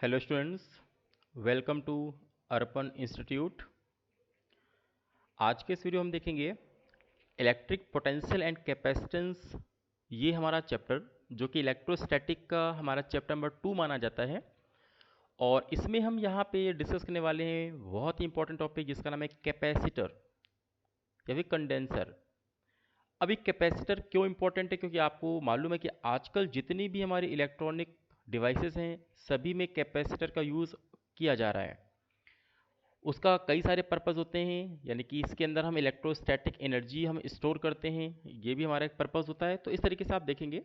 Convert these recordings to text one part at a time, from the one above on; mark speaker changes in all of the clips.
Speaker 1: Hello students, welcome to Arpan institute. आज के इस वीडियो हम देखेंगे इलेक्ट्रिक पोटेंशियल एंड कैपेसिटेंस। ये हमारा चैप्टर जो कि इलेक्ट्रोस्टैटिक का हमारा चैप्टर नंबर 2 माना जाता है। और इसमें हम यहाँ पे डिस्कस करने वाले हैं बहुत ही इंपॉर्टेंट टॉपिक जिसका नाम है कैपेसिटर या फिर कंडेंसर। अभी कैपेसिटर क्यों इंपॉर्टेंट है, क्योंकि आपको मालूम है कि आजकल जितनी भी हमारी इलेक्ट्रॉनिक डिवाइसेस हैं सभी में कैपेसिटर का यूज़ किया जा रहा है। उसका कई सारे पर्पस होते हैं, यानी कि इसके अंदर हम इलेक्ट्रोस्टैटिक एनर्जी हम स्टोर करते हैं, ये भी हमारा एक पर्पस होता है। तो इस तरीके से आप देखेंगे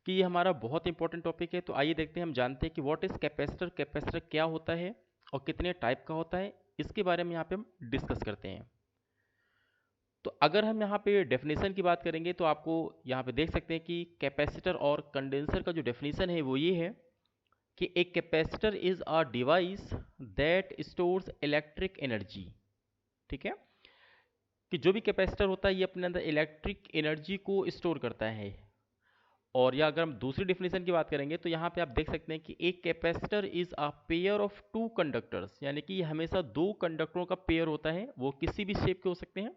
Speaker 1: कि ये हमारा बहुत इंपॉर्टेंट टॉपिक है। तो आइए देखते हैं, हम जानते हैं कि व्हाट इज़ कैपेसिटर, कैपेसिटर क्या होता है और कितने टाइप का होता है, इसके बारे में यहाँ पे हम डिस्कस करते हैं। तो अगर हम यहाँ पे डेफिनेशन की बात करेंगे तो आपको यहाँ पे देख सकते हैं कि कैपेसिटर और कंडेंसर का जो डेफिनेशन है वो ये है कि एक capacitor is a device that stores electric energy. ठीक है, कि जो भी कैपेसिटर होता है ये अपने अंदर इलेक्ट्रिक एनर्जी को स्टोर करता है। और या अगर हम दूसरी डेफिनेशन की बात करेंगे तो यहाँ पे आप देख सकते हैं कि एक capacitor is a pair of two conductors, यानी कि हमेशा दो कंडक्टरों का पेयर होता है, वो किसी भी शेप के हो सकते हैं,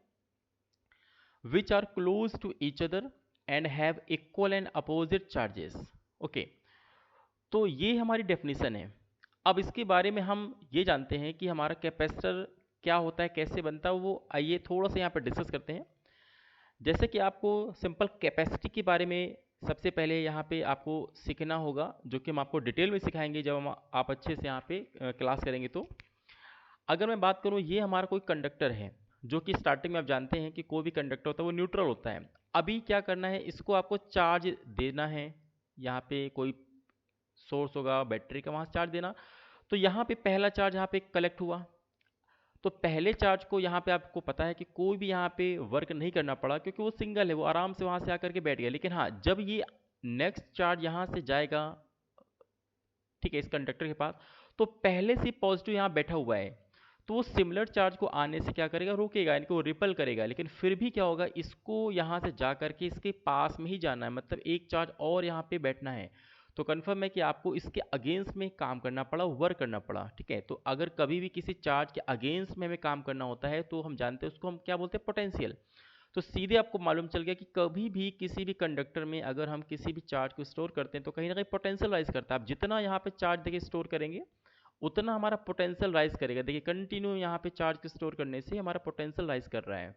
Speaker 1: which are close to each other and have equal and opposite charges. Okay, तो ये हमारी डेफिनेशन है। अब इसके बारे में हम ये जानते हैं कि हमारा कैपेसिटर क्या होता है, कैसे बनता है, वो आइए थोड़ा सा यहाँ पर डिस्कस करते हैं। जैसे कि आपको सिंपल कैपेसिटी के बारे में सबसे पहले यहाँ पे आपको सीखना होगा, जो कि हम आपको डिटेल में सिखाएंगे जब हम आप अच्छे से यहाँ पे क्लास करेंगे। तो अगर मैं बात करूँ, ये हमारा कोई कंडक्टर है, जो कि स्टार्टिंग में आप जानते हैं कि कोई भी कंडक्टर होता है वो न्यूट्रल होता है। अभी क्या करना है, इसको आपको चार्ज देना है। यहाँ पे कोई सोर्स होगा बैटरी का, वहाँ से चार्ज देना। तो यहाँ पे पहला चार्ज यहाँ पे कलेक्ट हुआ। तो पहले चार्ज को यहाँ पे आपको पता है कि कोई भी यहाँ पे वर्क नहीं करना पड़ा, क्योंकि वो सिंगल है, वो आराम से वहाँ से आकर के बैठ गया। लेकिन हाँ, जब ये नेक्स्ट चार्ज यहाँ से जाएगा, ठीक है, इस कंडक्टर के पास, तो पहले से पॉजिटिव यहाँ बैठा हुआ है, तो वो सिमिलर चार्ज को आने से क्या करेगा, रोकेगा, यानी कि वो रिपल करेगा। लेकिन फिर भी क्या होगा, इसको यहाँ से जा करके इसके पास में ही जाना है, मतलब एक चार्ज और यहाँ पे बैठना है। तो कन्फर्म है कि आपको इसके अगेंस्ट में काम करना पड़ा, वर्क करना पड़ा। ठीक है, तो अगर कभी भी किसी चार्ज के अगेंस्ट में हमें काम करना होता है तो हम जानते हैं उसको हम क्या बोलते हैं, पोटेंशियल। तो सीधे आपको मालूम चल गया कि कभी भी किसी भी कंडक्टर में अगर हम किसी भी चार्ज को स्टोर करते हैं तो कहीं ना कहीं पोटेंशियल राइज करता है। आप जितना यहाँ पे चार्ज देखिए स्टोर करेंगे उतना हमारा पोटेंशियल राइज करेगा। देखिए कंटिन्यू यहाँ पे चार्ज को स्टोर करने से हमारा पोटेंशियल राइज कर रहा है।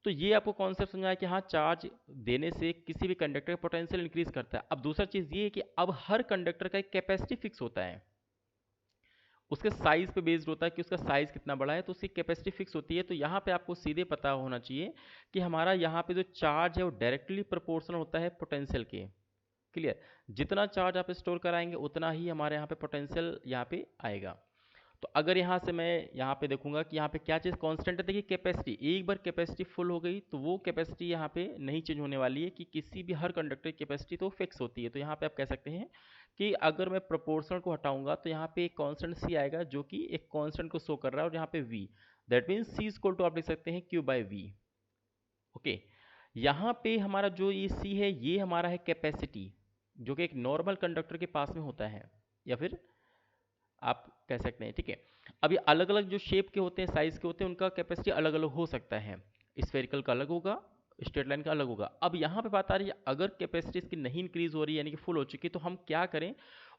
Speaker 1: तो ये आपको कॉन्सेप्ट समझा है कि हाँ, चार्ज देने से किसी भी कंडक्टर का पोटेंशियल इंक्रीज करता है। अब दूसरा चीज़ ये है कि अब हर कंडक्टर का एक कैपेसिटी फिक्स होता है, उसके साइज पे बेस्ड होता है कि उसका साइज कितना बड़ा है, तो उसकी कैपेसिटी फिक्स होती है। तो यहाँ पे आपको सीधे पता होना चाहिए कि हमारा यहाँ पे जो चार्ज है वो डायरेक्टली प्रोपोर्शनल होता है पोटेंशियल के। क्लियर, जितना चार्ज आप स्टोर कराएंगे उतना ही हमारे यहाँ पे पोटेंशियल यहाँ पे आएगा। तो अगर यहाँ से मैं यहाँ पे देखूंगा कि यहाँ पे क्या चीज़ कांस्टेंट है, देखिए कैपेसिटी, एक बार कैपेसिटी फुल हो गई तो वो कैपेसिटी यहाँ पे नहीं चेंज होने वाली है, कि किसी भी हर कंडक्टर की कैपेसिटी तो फिक्स होती है। तो यहाँ पे आप कह सकते हैं कि अगर मैं प्रोपोर्शनल को हटाऊंगा तो यहाँ पे एक कांस्टेंट सी आएगा जो कि एक कांस्टेंट को शो कर रहा है, और यहाँ पे we, that means C equal to आप लिख सकते हैं क्यू बाई वी। ओके, यहाँ पे हमारा जो ये सी है ये हमारा है कैपेसिटी, जो कि एक नॉर्मल कंडक्टर के पास में होता है, या फिर आप कह सकते हैं। ठीक है, अब ये अलग अलग जो शेप के होते हैं, साइज के होते हैं, उनका कैपेसिटी अलग अलग हो सकता है। स्फेरिकल का अलग होगा, स्ट्रेट लाइन का अलग होगा। अब यहाँ पे बात आ रही है, अगर कैपेसिटी इसकी नहीं इंक्रीज हो रही है, यानी कि फुल हो चुकी है, तो हम क्या करें,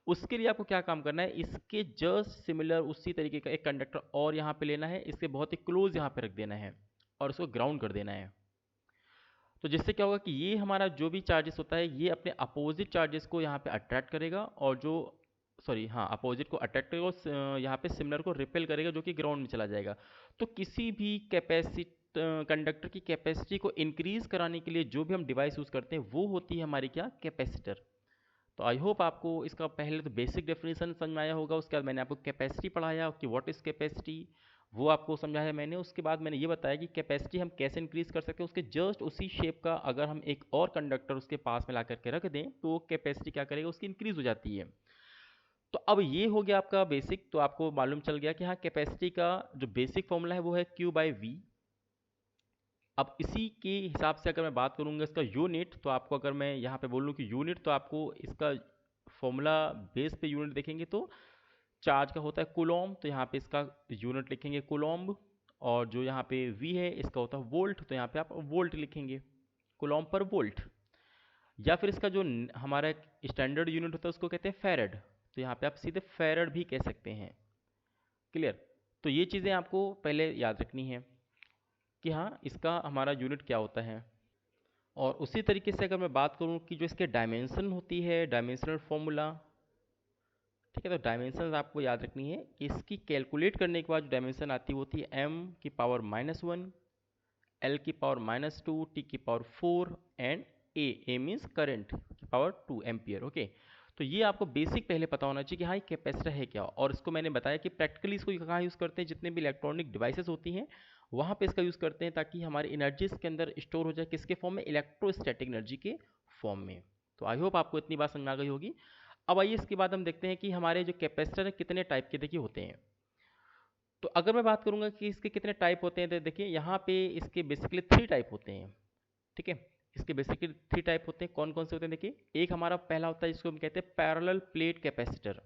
Speaker 1: उसके लिए आपको क्या काम करना है, इसके जस्ट सिमिलर उसी तरीके का एक कंडक्टर और यहाँ पे लेना है, इसके बहुत ही क्लोज यहाँ पे रख देना है और इसको ग्राउंड कर देना है। तो जिससे क्या होगा कि ये हमारा जो भी चार्जेस होता है ये अपने अपोजिट चार्जेस को यहाँ पे अट्रैक्ट करेगा, और जो सॉरी हाँ, अपोजिट को अट्रैक्ट करेगा और यहाँ पे सिमिलर को रिपेल करेगा, जो कि ग्राउंड में चला जाएगा। तो किसी भी कैपेसिटी कंडक्टर की कैपेसिटी को इंक्रीज कराने के लिए जो भी हम डिवाइस यूज़ करते हैं वो होती है हमारी क्या, कैपेसिटर। तो आई होप आपको इसका पहले तो बेसिक डेफिनेशन समझ में आया होगा। उसके बाद मैंने आपको कैपेसिटी पढ़ाया कि व्हाट इज़ कैपेसिटी, वो आपको समझाया मैंने। उसके बाद मैंने ये बताया कि कैपेसिटी हम कैसे इंक्रीज कर सकते हैं, उसके जस्ट उसी शेप का अगर हम एक और कंडक्टर उसके पास में ला करके रख दें तो कैपेसिटी क्या करेगा, उसकी इंक्रीज हो जाती है। तो अब ये हो गया आपका बेसिक, तो आपको मालूम चल गया कि हाँ, कैपेसिटी का जो बेसिक फॉर्मूला है वो है क्यू बाई वी। अब इसी के हिसाब से अगर मैं बात करूंगा इसका यूनिट, तो आपको अगर मैं यहाँ पे बोलूँ कि यूनिट, तो आपको इसका फॉर्मूला बेस पे यूनिट देखेंगे तो चार्ज का होता है कूलॉम, तो यहाँ पे इसका यूनिट लिखेंगे कूलॉम्ब, और जो यहाँ पे वी है इसका होता है वोल्ट, तो यहाँ पे आप वोल्ट लिखेंगे, कूलॉम पर वोल्ट। या फिर इसका जो हमारा स्टैंडर्ड यूनिट होता है उसको कहते हैं फैरड, तो यहाँ पे आप सीधे फैरड भी कह सकते हैं। क्लियर? तो ये चीज़ें आपको पहले याद रखनी है कि हाँ इसका हमारा यूनिट क्या होता है। और उसी तरीके से अगर मैं बात करूँ कि जो इसके डायमेंशन होती है, डायमेंशनल फॉर्मूला, ठीक है, तो डायमेंशन आपको याद रखनी है कि इसकी कैलकुलेट करने के बाद जो डायमेंशन आती है वो होती है एम की पावर -1, एल की पावर -2, टी की power 4 and A means current की पावर 2 एम्पियर। ओके, तो ये आपको बेसिक पहले पता होना चाहिए कि हाँ ये कैपेसिटर है क्या। और इसको मैंने बताया कि प्रैक्टिकली इसको कहाँ यूज़ करते हैं, जितने भी इलेक्ट्रॉनिक डिवाइसेस होती हैं वहाँ पे इसका यूज़ करते हैं, ताकि हमारी एनर्जी इसके अंदर स्टोर हो जाए, किसके फॉर्म में, इलेक्ट्रोस्टैटिक एनर्जी के फॉर्म में। तो आई होप आपको इतनी बात समझ में आ गई होगी। अब आइए इसके बाद हम देखते हैं कि हमारे जो कैपेसिटर है कितने टाइप के देखिए होते हैं। तो अगर मैं बात करूंगा कि इसके कितने टाइप होते हैं, तो देखिए यहाँ पे इसके बेसिकली 3 टाइप होते हैं। ठीक है, इसके बेसिकली 3 टाइप होते हैं। कौन कौन से होते हैं देखिए, एक हमारा पहला होता है जिसको हम कहते हैं पैरेलल प्लेट कैपेसिटर।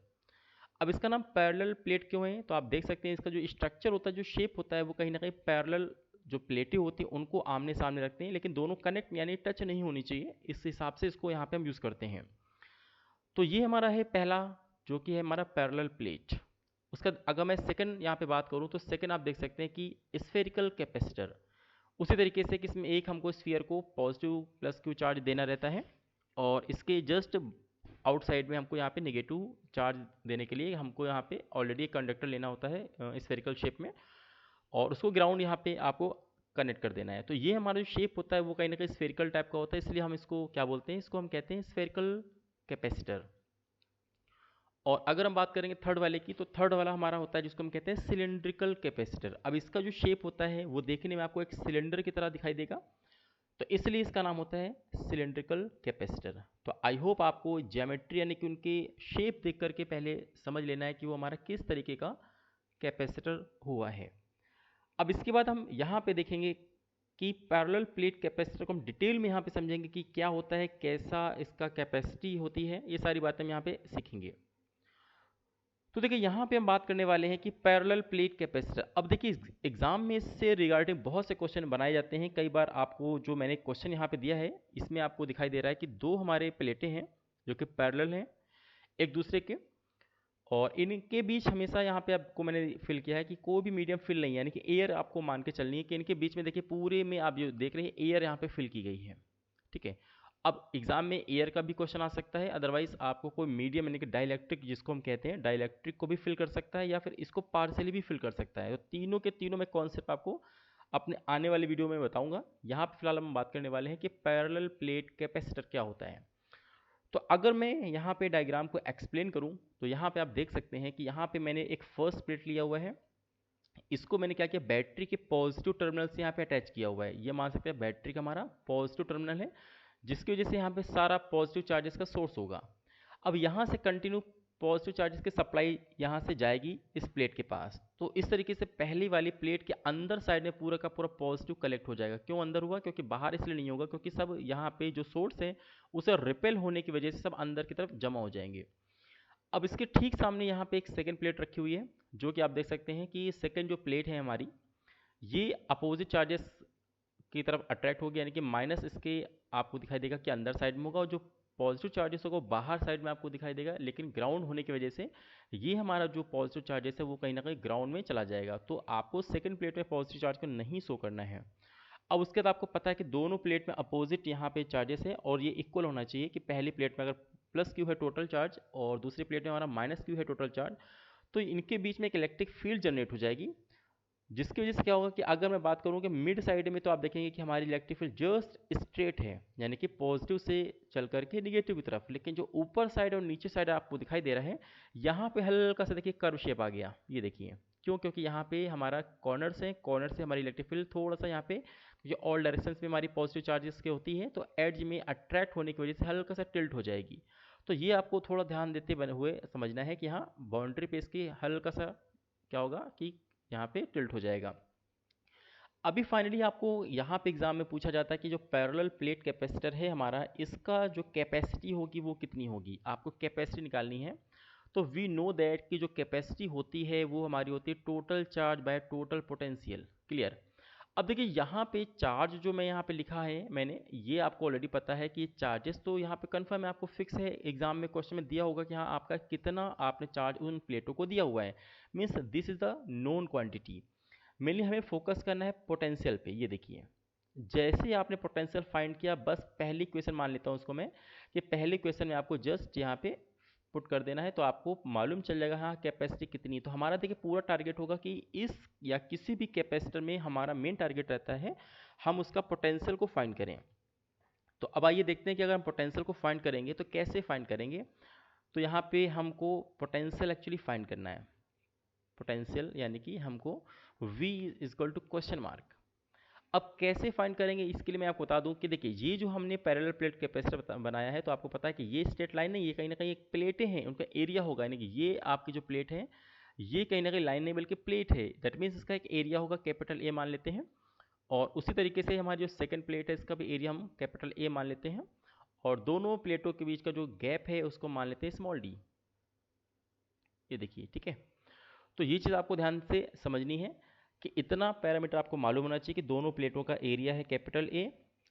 Speaker 1: अब इसका नाम पैरेलल प्लेट क्यों है, तो आप देख सकते हैं इसका जो स्ट्रक्चर होता है, जो शेप होता है, वो कहीं ना कहीं पैरेलल जो प्लेटें होती हैं उनको आमने सामने रखते हैं, लेकिन दोनों कनेक्ट यानी टच नहीं होनी चाहिए, इस हिसाब से इसको यहाँ पे हम यूज़ करते हैं। तो ये हमारा है पहला, जो कि है हमारा पैरेलल प्लेट। उसका अगर मैं सेकंड यहाँ पे बात करूँ, तो सेकंड आप देख सकते हैं कि स्फेरिकल कैपेसिटर। उसी तरीके से कि इसमें एक हमको स्फीयर को पॉजिटिव प्लस क्यू चार्ज देना रहता है, और इसके जस्ट आउटसाइड में हमको यहाँ पे नेगेटिव चार्ज देने के लिए हमको यहाँ पे ऑलरेडी एक कंडक्टर लेना होता है स्फेरिकल शेप में, और उसको ग्राउंड यहाँ पे आपको कनेक्ट कर देना है। तो ये हमारा जो शेप होता है वो कहीं ना कहीं स्फेरिकल टाइप का होता है, इसलिए हम इसको क्या बोलते हैं, इसको हम कहते हैं स्फेरिकल कैपेसिटर। और अगर हम बात करेंगे थर्ड वाले की, तो थर्ड वाला हमारा होता है जिसको हम कहते हैं सिलेंड्रिकल कैपेसिटर। अब इसका जो शेप होता है वो देखने में आपको एक सिलेंडर की तरह दिखाई देगा, तो इसलिए इसका नाम होता है सिलेंड्रिकल कैपेसिटर। तो आई होप आपको ज्योमेट्री यानी कि उनके शेप देख करके पहले समझ लेना है कि वो हमारा किस तरीके का कैपेसिटर हुआ है। अब इसके बाद हम यहाँ पे देखेंगे कि पैरेलल प्लेट कैपेसिटर को हम डिटेल में यहाँ पे समझेंगे कि क्या होता है, कैसा इसका कैपेसिटी होती है, ये सारी बातें हम यहाँ पे सीखेंगे। तो देखिए यहाँ पे हम बात करने वाले हैं कि पैरेलल प्लेट कैपेसिटर। अब देखिए एग्जाम में इससे रिगार्डिंग बहुत से क्वेश्चन बनाए जाते हैं। कई बार आपको जो मैंने क्वेश्चन यहाँ पे दिया है इसमें आपको दिखाई दे रहा है कि दो हमारे प्लेटें हैं जो कि पैरेलल हैं एक दूसरे के, और इनके बीच हमेशा यहाँ पे आपको मैंने फिल किया है कि कोई भी मीडियम फिल नहीं है, यानी कि एयर आपको मान के चलनी है कि इनके बीच में देखिए पूरे में आप जो देख रहे हैं एयर यहाँ पे फिल की गई है। ठीक है, अब एग्जाम में एयर का भी क्वेश्चन आ सकता है, अदरवाइज आपको कोई मीडियम यानी कि डाइलेक्ट्रिक जिसको हम कहते हैं डाइलेक्ट्रिक को भी फिल कर सकता है, या फिर इसको पार्सली भी फिल कर सकता है। तो तीनों के तीनों मैं कॉन्सेप्ट आपको अपने आने वाले वीडियो में बताऊंगा। यहाँ पे फिलहाल हम बात करने वाले हैं कि पैरेलल प्लेट कैपेसिटर क्या होता है। तो अगर मैं यहाँ पे डायग्राम को एक्सप्लेन करूँ, तो यहाँ पे आप देख सकते हैं कि यहाँ पे मैंने एक फर्स्ट प्लेट लिया हुआ है, इसको मैंने क्या किया, बैटरी के पॉजिटिव टर्मिनल से यहाँ पे अटैच किया हुआ है। ये मान सकते हैं बैटरी का हमारा पॉजिटिव टर्मिनल है, जिसकी वजह से यहाँ पे सारा पॉजिटिव चार्जेस का सोर्स होगा। अब यहाँ से कंटिन्यू पॉजिटिव चार्जेस की सप्लाई यहाँ से जाएगी इस प्लेट के पास। तो इस तरीके से पहली वाली प्लेट के अंदर साइड में पूरा का पूरा पॉजिटिव कलेक्ट हो जाएगा। क्यों अंदर हुआ, क्योंकि बाहर इसलिए नहीं होगा क्योंकि सब यहाँ पे जो सोर्स है उसे रिपेल होने की वजह से सब अंदर की तरफ जमा हो जाएंगे। अब इसके ठीक सामने यहाँ पे एक सेकेंड प्लेट रखी हुई है, जो कि आप देख सकते हैं कि सेकेंड जो प्लेट है हमारी, ये अपोजिट चार्जेस की तरफ अट्रैक्ट होगी, यानी कि माइनस इसके आपको दिखाई देगा कि अंदर साइड में होगा, और जो पॉजिटिव चार्जेस होगा बाहर साइड में आपको दिखाई देगा। लेकिन ग्राउंड होने की वजह से ये हमारा जो पॉजिटिव चार्जेस है वो कहीं ना कहीं ग्राउंड में चला जाएगा। तो आपको सेकंड प्लेट में पॉजिटिव चार्ज को नहीं शो करना है। अब उसके बाद आपको पता है कि दोनों प्लेट में अपोजिट यहाँ पे चार्जेस है, और ये इक्वल होना चाहिए कि पहली प्लेट में अगर प्लस क्यू है टोटल चार्ज और दूसरी प्लेट में हमारा माइनस क्यू है टोटल चार्ज, तो इनके बीच में एक इलेक्ट्रिक फील्ड जनरेट हो जाएगी, जिसकी वजह से क्या होगा कि अगर मैं बात करूँ कि मिड साइड में, तो आप देखेंगे कि हमारी इलेक्ट्रिक फील्ड जस्ट स्ट्रेट है, यानी कि पॉजिटिव से चल करके निगेटिव की तरफ। लेकिन जो ऊपर साइड और नीचे साइड आपको दिखाई दे रहा है, यहाँ पे हल्का सा देखिए कर्व शेप आ गया, ये देखिए क्यों, क्योंकि यहाँ पे हमारा कॉर्नर्स है, कॉर्नर से हमारी इलेक्ट्रिक फील्ड थोड़ा सा यहाँ पे ये ऑल डायरेक्शंस में हमारी पॉजिटिव चार्जेस के होती है, तो एड्ज में अट्रैक्ट होने की वजह से हल्का सा टिल्ट हो जाएगी। तो ये आपको थोड़ा ध्यान देते बने हुए समझना है कि हाँ बाउंड्री पे इसकी हल्का सा क्या होगा कि यहाँ पे टिल्ट हो जाएगा। अभी फाइनली आपको यहाँ पे एग्जाम में पूछा जाता है कि जो पैरेलल प्लेट कैपेसिटर है हमारा, इसका जो कैपेसिटी होगी वो कितनी होगी, आपको कैपेसिटी निकालनी है। तो वी नो दैट कि जो कैपेसिटी होती है वो हमारी होती है total charge by total potential. Clear. अब देखिए यहाँ पे चार्ज जो मैं यहाँ पे लिखा है मैंने, ये आपको ऑलरेडी पता है कि चार्जेस तो यहाँ पे कंफर्म है, आपको फिक्स है, एग्जाम में क्वेश्चन में दिया होगा कि हाँ आपका कितना आपने चार्ज उन प्लेटों को दिया हुआ है, means this is the known quantity. Mainly हमें फोकस करना है पोटेंशियल पे। ये देखिए जैसे ही आपने पोटेंशियल फाइंड किया, बस पहली क्वेश्चन मान लेता हूँ उसको मैं, कि पहले क्वेश्चन में आपको जस्ट यहाँ पे पुट कर देना है तो आपको मालूम चल जाएगा हाँ कैपेसिटी कितनी है। तो हमारा देखिए पूरा टारगेट होगा कि इस या किसी भी कैपेसिटर में हमारा मेन टारगेट रहता है हम उसका पोटेंशियल को फाइंड करें। तो अब आइए देखते हैं कि अगर हम पोटेंशियल को फाइंड करेंगे तो कैसे फाइंड करेंगे। तो यहाँ पे हमको पोटेंशियल एक्चुअली फाइंड करना है। पोटेंशियल यानी कि हमको v is equal to question mark. अब कैसे फाइंड करेंगे इसके लिए मैं आपको बता दूं कि देखिए ये जो हमने पैरेलल प्लेट कैपेसिटर बनाया है, तो आपको पता है कि ये स्ट्रेट लाइन नहीं, ये कहीं ना कहीं एक प्लेटें हैं, उनका एरिया होगा, यानी कि ये आपकी जो प्लेट है ये कहीं ना कहीं लाइन नहीं बल्कि प्लेट है, दैट मीन्स इसका एक एरिया होगा कैपिटल ए मान लेते हैं। और उसी तरीके से हमारी जो सेकंड प्लेट है इसका भी एरिया हम कैपिटल ए मान लेते हैं, और दोनों प्लेटों के बीच का जो गैप है उसको मान लेते हैं स्मॉल डी। ये देखिए ठीक है। तो ये चीज़ आपको ध्यान से समझनी है कि इतना पैरामीटर आपको मालूम होना चाहिए कि दोनों प्लेटों का एरिया है कैपिटल ए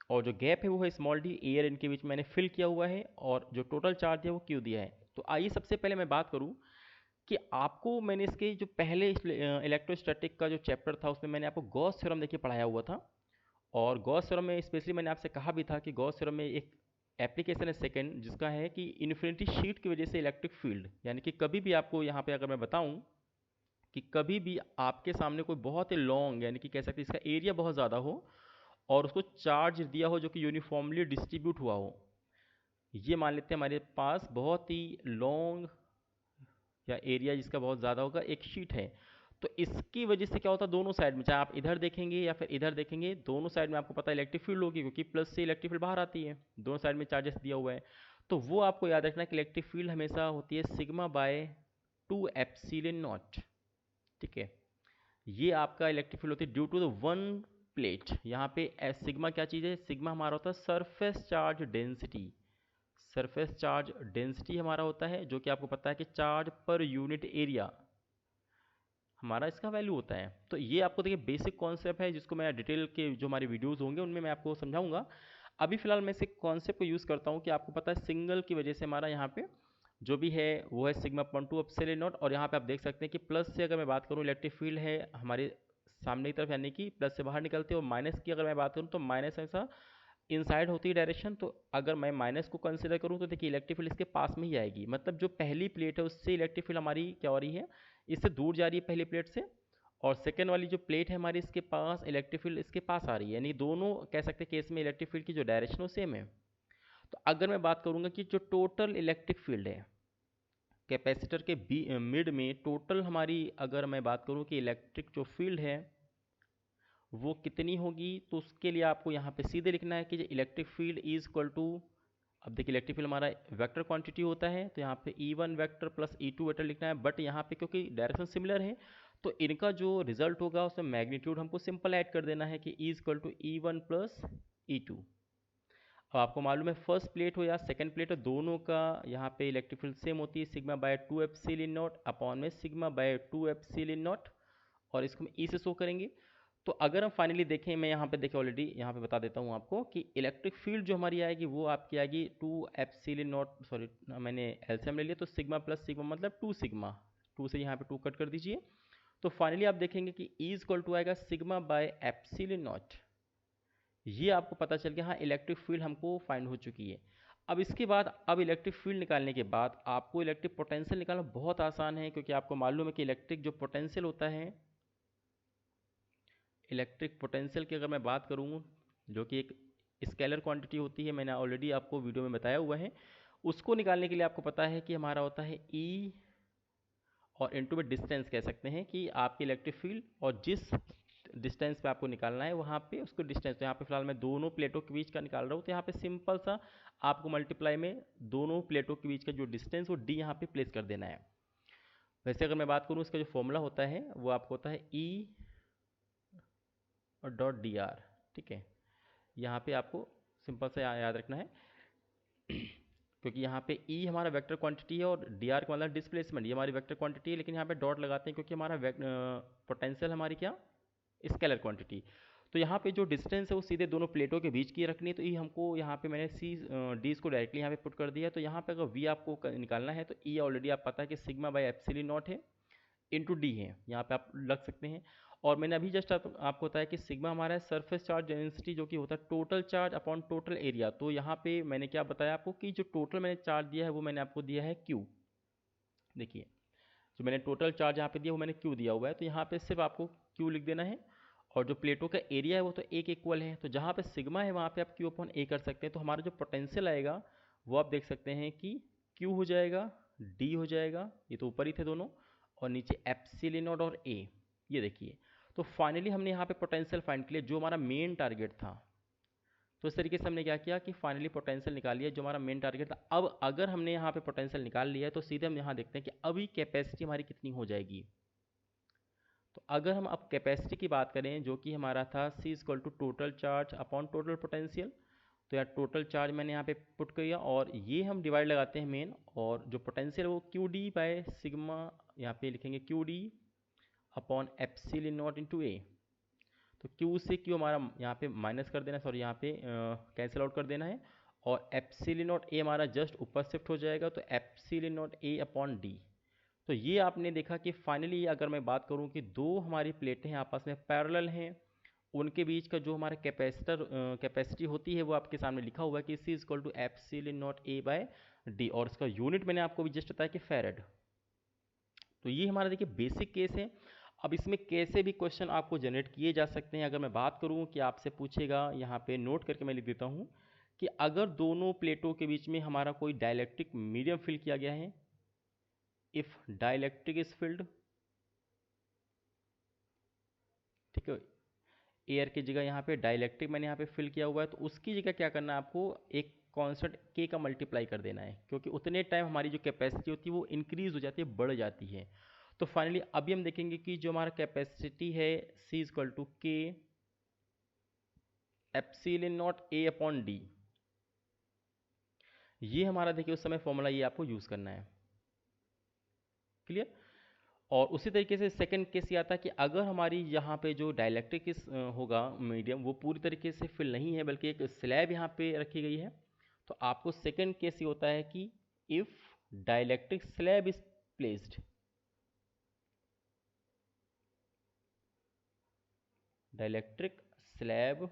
Speaker 1: और जो गैप है वो है स्मॉल डी, एयर इनके बीच मैंने फिल किया हुआ है, और जो टोटल चार्ज है वो क्यू दिया है। तो आइए सबसे पहले मैं बात करूं कि आपको मैंने इसके जो पहले इलेक्ट्रोस्टैटिक का जो चैप्टर था उसमें मैंने आपको गॉस थ्योरम देखिए पढ़ाया हुआ था, और गॉस थ्योरम में स्पेशली मैंने आपसे कहा भी था कि गॉस थ्योरम में एक एप्लीकेशन है सेकंड, जिसका है कि इन्फिनिटी शीट की वजह से इलेक्ट्रिक फील्ड, यानी कि कभी भी आपको यहाँ पे अगर मैं बताऊँ कि कभी भी आपके सामने कोई बहुत ही लॉन्ग, यानी कि कह सकते हैं इसका एरिया बहुत ज़्यादा हो और उसको चार्ज दिया हो जो कि यूनिफॉर्मली डिस्ट्रीब्यूट हुआ हो, ये मान लेते हैं हमारे पास बहुत ही लॉन्ग या एरिया जिसका बहुत ज़्यादा होगा एक शीट है। तो इसकी वजह से क्या होता है, दोनों साइड में चाहे आप इधर देखेंगे या फिर इधर देखेंगे, दोनों साइड में आपको पता है इलेक्ट्रिक फील्ड होगी, क्योंकि प्लस से इलेक्ट्रिक फील्ड बाहर आती है, दोनों साइड में चार्जेस दिया हुआ है। तो वो आपको याद रखना है कि इलेक्ट्रिक फील्ड हमेशा होती है सिग्मा बाय 2 एप्सिलॉन नॉट। ठीक है, ये आपका इलेक्ट्रिक फील्ड होती है due to the one plate. यहाँ पे सिग्मा क्या चीज़ है, सिग्मा हमारा होता है surface charge density. Surface charge density हमारा होता है जो कि आपको पता है कि चार्ज पर यूनिट एरिया हमारा इसका वैल्यू होता है। तो ये आपको देखिए बेसिक कॉन्सेप्ट है जिसको मैं डिटेल के जो हमारे वीडियोस होंगे उनमें मैं आपको समझाऊंगा। अभी फिलहाल मैं इस कॉन्सेप्ट को यूज़ करता हूँ कि आपको पता है सिंगल की वजह से हमारा यहाँ पे जो भी है वो है sigma point two epsilon not. और यहाँ पे आप देख सकते हैं कि प्लस से अगर मैं बात करूँ इलेक्ट्रिक फील्ड है हमारे सामने की तरफ, यानी कि प्लस से बाहर निकलते हैं, और माइनस की अगर मैं बात करूँ तो माइनस ऐसा इनसाइड होती है डायरेक्शन। तो अगर मैं माइनस को कंसिडर करूँ तो देखिए इलेक्ट्रिक फील्ड इसके पास में ही आएगी, मतलब जो पहली प्लेट है उससे इलेक्ट्रिक फील्ड हमारी क्या हो रही है, इससे दूर जा रही है पहली प्लेट से, और सेकेंड वाली जो प्लेट है हमारी इसके पास इलेक्ट्रिक फील्ड इसके पास आ रही है, यानी दोनों कह सकते हैं केस में इलेक्ट्रिक फील्ड की जो डायरेक्शन है वो सेम है। तो अगर मैं बात करूँगा कि जो टोटल इलेक्ट्रिक फील्ड है कैपेसिटर के मिड में, टोटल हमारी अगर मैं बात करूँ कि इलेक्ट्रिक जो फील्ड है वो कितनी होगी, तो उसके लिए आपको यहाँ पे सीधे लिखना है कि electric field is equal to, अब देखिए इलेक्ट्रिक फील्ड हमारा वेक्टर क्वांटिटी होता है तो यहाँ पे E1 vector plus E2 vector लिखना है, बट यहाँ पे क्योंकि डायरेक्शन सिमिलर है तो इनका जो रिजल्ट होगा उसमें मैग्नीट्यूड हमको सिंपल ऐड कर देना है कि E equal to E1 plus E2। अब आपको मालूम है फर्स्ट प्लेट हो या सेकंड प्लेट हो, दोनों का यहाँ पे इलेक्ट्रिक फील्ड सेम होती है sigma bye 2 epsilon not upon में सिग्मा बाय 2 एप्सिलॉन नॉट, और इसको हम ई से शो करेंगे। तो अगर हम फाइनली देखें, मैं यहाँ पे देखें ऑलरेडी यहाँ पे बता देता हूँ आपको कि इलेक्ट्रिक फील्ड जो हमारी आएगी वो आपकी आएगी 2 एप्सिलॉन नॉट, सॉरी मैंने एलसीएम ले लिया तो सिग्मा प्लस सिग्मा मतलब 2 सिग्मा, 2 से यहाँ पे 2 कट कर दीजिए। तो फाइनली आप देखेंगे कि ई इक्वल टू आएगा सिग्मा बाय एप्सिलॉन नॉट। ये आपको पता चल गया, हाँ इलेक्ट्रिक फील्ड हमको फाइंड हो चुकी है। अब इसके बाद अब इलेक्ट्रिक फील्ड निकालने के बाद आपको इलेक्ट्रिक पोटेंशियल निकालना बहुत आसान है, क्योंकि आपको मालूम है कि इलेक्ट्रिक जो पोटेंशियल होता है, इलेक्ट्रिक पोटेंशियल की अगर मैं बात करूँ जो कि एक स्केलर क्वांटिटी होती है, मैंने ऑलरेडी आपको वीडियो में बताया हुआ है, उसको निकालने के लिए आपको पता है कि हमारा होता है ई और इनटू में डिस्टेंस कह सकते हैं कि आपकी इलेक्ट्रिक फील्ड और जिस डिस्टेंस पे आपको निकालना है वहाँ पे उसको डिस्टेंस, तो यहाँ पे फिलहाल मैं दोनों प्लेटों के बीच का निकाल रहा हूँ, तो यहाँ पे सिंपल सा आपको मल्टीप्लाई में दोनों प्लेटों के बीच का जो डिस्टेंस वो डी यहाँ पे प्लेस कर देना है। वैसे अगर मैं बात करूँ इसका जो फॉर्मूला होता है वो आपको होता है ई और डॉट डी आर। ठीक है, यहाँ पे आपको सिंपल से याद रखना है। क्योंकि यहाँ पे ई हमारा वेक्टर क्वांटिटी है और डी आर का मतलब डिस्प्लेसमेंट, ये हमारी वेक्टर क्वांटिटी है, लेकिन यहाँ पे डॉट लगाते हैं क्योंकि हमारा पोटेंशियल हमारी क्या, स्केलर क्वांटिटी। तो यहाँ पे जो डिस्टेंस है वो सीधे दोनों प्लेटों के बीच की रखनी है, तो ई हमको यहाँ पे मैंने सी डी को डायरेक्टली यहाँ पे पुट कर दिया। तो यहाँ पे अगर वी आपको निकालना है तो ई ऑलरेडी आप पता है कि सिग्मा बाई एप्सिलॉन नॉट है इंटू डी है, यहाँ पे आप लग सकते हैं। और मैंने अभी जस्ट आपको बताया कि सिग्मा हमारा है सरफेस चार्ज डेंसिटी, जो कि होता है total charge upon total area. तो यहाँ पे मैंने क्या बताया आपको कि जो टोटल मैंने चार्ज दिया है वो मैंने आपको दिया है क्यू। देखिए जो मैंने टोटल चार्ज यहाँ पे दिया वो मैंने क्यू दिया हुआ है, तो यहाँ पे सिर्फ आपको क्यू लिख देना है। और जो प्लेटों का एरिया है वो तो एक इक्वल है, तो जहाँ पे सिग्मा है वहाँ पे आप क्यू अपॉन ए कर सकते हैं। तो हमारा जो पोटेंशियल आएगा वो आप देख सकते हैं कि क्यू हो जाएगा, डी हो जाएगा, ये तो ऊपर ही थे दोनों, और नीचे एप्सिलॉन नॉट और ए। ये देखिए, तो फाइनली हमने यहाँ पे पोटेंशियल फाइंड किया जो हमारा मेन टारगेट था। तो इस तरीके से हमने क्या किया कि फाइनली पोटेंशियल निकाल लिया जो हमारा मेन टारगेट था। अब अगर हमने यहाँ पे पोटेंशियल निकाल लिया है तो सीधे हम यहाँ देखते हैं कि अभी कैपेसिटी हमारी कितनी हो जाएगी। तो अगर हम अब कैपेसिटी की बात करें जो कि हमारा था C equal to total charge upon total potential, तो यार टोटल चार्ज मैंने यहाँ पे पुट किया और ये हम डिवाइड लगाते हैं मेन, और जो पोटेंशियल वो क्यू डी बाय सिग्मा, यहाँ पे लिखेंगे Q D upon epsilon naught into A. तो Q से Q हमारा यहाँ पे माइनस कर देना, सॉरी यहाँ पे कैंसिल आउट कर देना है, और एप्सिलॉन नॉट ए हमारा जस्ट ऊपर शिफ्ट हो जाएगा, तो एप्सिलॉन नॉट ए अपॉन डी। तो ये आपने देखा कि फाइनली अगर मैं बात करूँ कि दो हमारी प्लेटें हैं आपस में पैरेलल हैं, उनके बीच का जो हमारा कैपेसिटी होती है वो आपके सामने लिखा हुआ है कि C equal to epsilon naught A by D, और इसका यूनिट मैंने आपको भी जस्ट बताया कि फैरेड। तो ये हमारा देखिए बेसिक केस है। अब इसमें कैसे भी क्वेश्चन आपको जनरेट किए जा सकते हैं। अगर मैं बात करूं कि आपसे पूछेगा, यहाँ पे नोट करके मैं लिख देता हूं कि अगर दोनों प्लेटों के बीच में हमारा कोई डाइलेक्ट्रिक मीडियम फिल किया गया है, इफ डाइलेक्ट्रिक इज फिल्ड, ठीक है, एयर की जगह यहाँ पे डाइलेक्ट्रिक मैंने यहाँ पे फिल किया हुआ है, तो उसकी जगह क्या करना है आपको, एक कांस्टेंट के का मल्टीप्लाई कर देना है, क्योंकि उतने टाइम हमारी जो कैपेसिटी होती है वो इंक्रीज हो जाती है, बढ़ जाती है। तो फाइनली अभी हम देखेंगे कि जो हमारा कैपेसिटी है C इक्वल टू के एप्सिलॉन नॉट ए अपॉन डी, ये हमारा देखिए उस समय फॉर्मूला ये आपको यूज करना है। क्लियर। और उसी तरीके से सेकंड केस ये आता है कि अगर हमारी यहाँ पे जो डाइलेक्ट्रिक होगा मीडियम वो पूरी तरीके से फिल नहीं है बल्कि एक स्लैब यहाँ पे रखी गई है, तो आपको सेकंड केस ये होता है कि if dielectric slab is placed, dielectric slab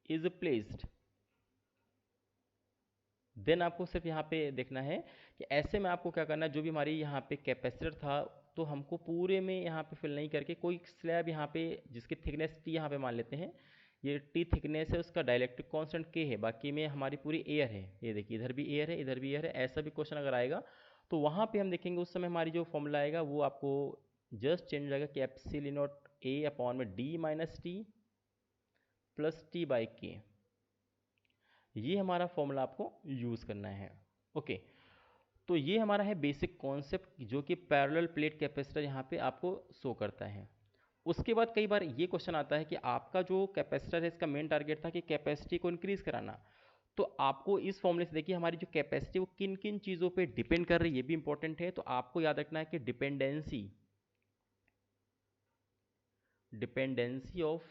Speaker 1: is placed, then आपको सिर्फ यहाँ पे देखना है कि ऐसे में आपको क्या करना है, जो भी हमारी यहाँ पे कैपेसिटर था तो हमको पूरे में यहाँ पे फिल नहीं करके कोई स्लैब यहाँ पे जिसकी थिकनेस टी यहाँ पे मान लेते हैं, ये टी थिकनेस है, उसका डाइलेक्ट्रिक कांस्टेंट के है, बाकी में हमारी पूरी एयर है। ये देखिए इधर भी एयर है इधर भी एयर है, ऐसा भी क्वेश्चन अगर आएगा तो वहाँ पे हम देखेंगे उस समय हमारी जो फॉर्मूला आएगा वो आपको जस्ट चेंज हो जाएगा कि एप्सिलॉन नॉट ए अपॉन में D minus T plus T by के, ये हमारा फॉर्मूला आपको यूज़ करना है। ओके, तो ये हमारा है बेसिक कॉन्सेप्ट जो कि पैरेलल प्लेट कैपेसिटर यहाँ पे आपको शो करता है। उसके बाद कई बार ये क्वेश्चन आता है कि आपका जो कैपेसिटर है इसका मेन टारगेट था कि कैपेसिटी को इंक्रीज कराना, तो आपको इस फॉर्मूले से देखिए हमारी जो कैपेसिटी वो किन किन चीज़ों पे डिपेंड कर रही है, ये भी इंपॉर्टेंट है। तो आपको याद रखना है कि डिपेंडेंसी ऑफ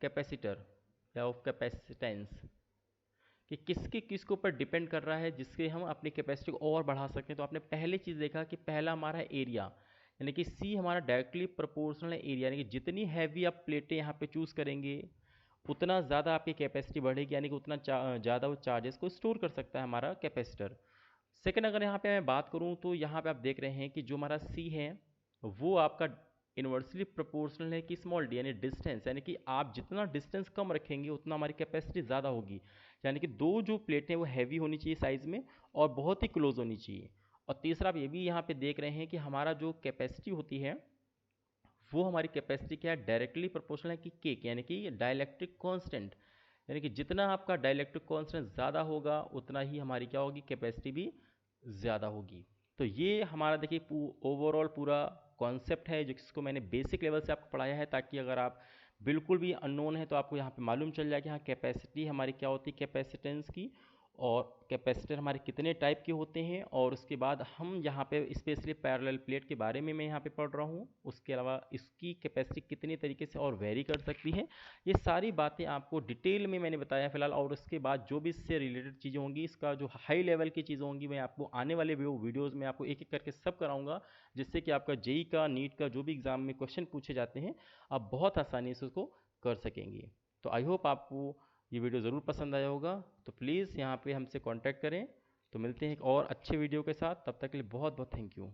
Speaker 1: कैपेसिटर या ऑफ कैपेसिटेंस, कि किसके किसके ऊपर डिपेंड कर रहा है जिससे हम अपनी कैपेसिटी को और बढ़ा सकते हैं। तो आपने पहले चीज़ देखा कि पहला हमारा एरिया, यानी कि सी हमारा डायरेक्टली प्रोपोर्शनल है एरिया, यानी कि जितनी हैवी आप प्लेटें यहाँ पे चूज़ करेंगे उतना ज़्यादा आपकी कैपेसिटी बढ़ेगी, यानी कि उतना ज़्यादा वो चार्जेस को स्टोर कर सकता है हमारा कैपेसिटर। सेकंड अगर यहाँ पे मैं बात करूँ तो यहाँ पे आप देख रहे हैं कि जो हमारा सी है वो आपका इन्वर्सली प्रोपोर्शनल है कि स्मॉल डी, यानी डिस्टेंस, यानी कि आप जितना डिस्टेंस कम रखेंगे उतना हमारी कैपेसिटी ज़्यादा होगी। यानी कि दो जो प्लेटें वो हैवी होनी चाहिए साइज़ में और बहुत ही क्लोज होनी चाहिए। और तीसरा आप ये भी यहाँ पे देख रहे हैं कि हमारा जो कैपेसिटी होती है वो हमारी कैपेसिटी क्या है, डायरेक्टली प्रोपोर्शनल है कि के, यानी कि डाइलेक्ट्रिक कांस्टेंट, यानी कि जितना आपका डाइलेक्ट्रिक कांस्टेंट ज़्यादा होगा उतना ही हमारी क्या होगी, कैपेसिटी भी ज़्यादा होगी। तो ये हमारा देखिए ओवरऑल पूरा कॉन्सेप्ट है जिसको मैंने बेसिक लेवल से आपको पढ़ाया है, ताकि अगर आप बिल्कुल भी अननोन है तो आपको यहाँ पे मालूम चल जाए कि हाँ कैपेसिटी हमारी क्या होती है कैपेसिटेंस की, और कैपेसिटर हमारे कितने टाइप के होते हैं, और उसके बाद हम यहाँ पे स्पेशली पैरेलल प्लेट के बारे में मैं यहाँ पे पढ़ रहा हूँ। उसके अलावा इसकी कैपेसिटी कितनी तरीके से और वेरी कर सकती है, ये सारी बातें आपको डिटेल में मैंने बताया फिलहाल। और उसके बाद जो भी इससे रिलेटेड चीज़ें होंगी, इसका जो हाई लेवल की चीज़ें होंगी, मैं आपको आने वाले वीडियोज़ में आपको एक एक करके सब कराऊंगा, जिससे कि आपका जेई का, नीट का जो भी एग्ज़ाम में क्वेश्चन पूछे जाते हैं, आप बहुत आसानी से उसको कर सकेंगे। तो आई होप आपको ये वीडियो ज़रूर पसंद आया होगा। तो प्लीज़ यहाँ पे हमसे कांटेक्ट करें। तो मिलते हैं एक और अच्छे वीडियो के साथ, तब तक के लिए बहुत बहुत थैंक यू।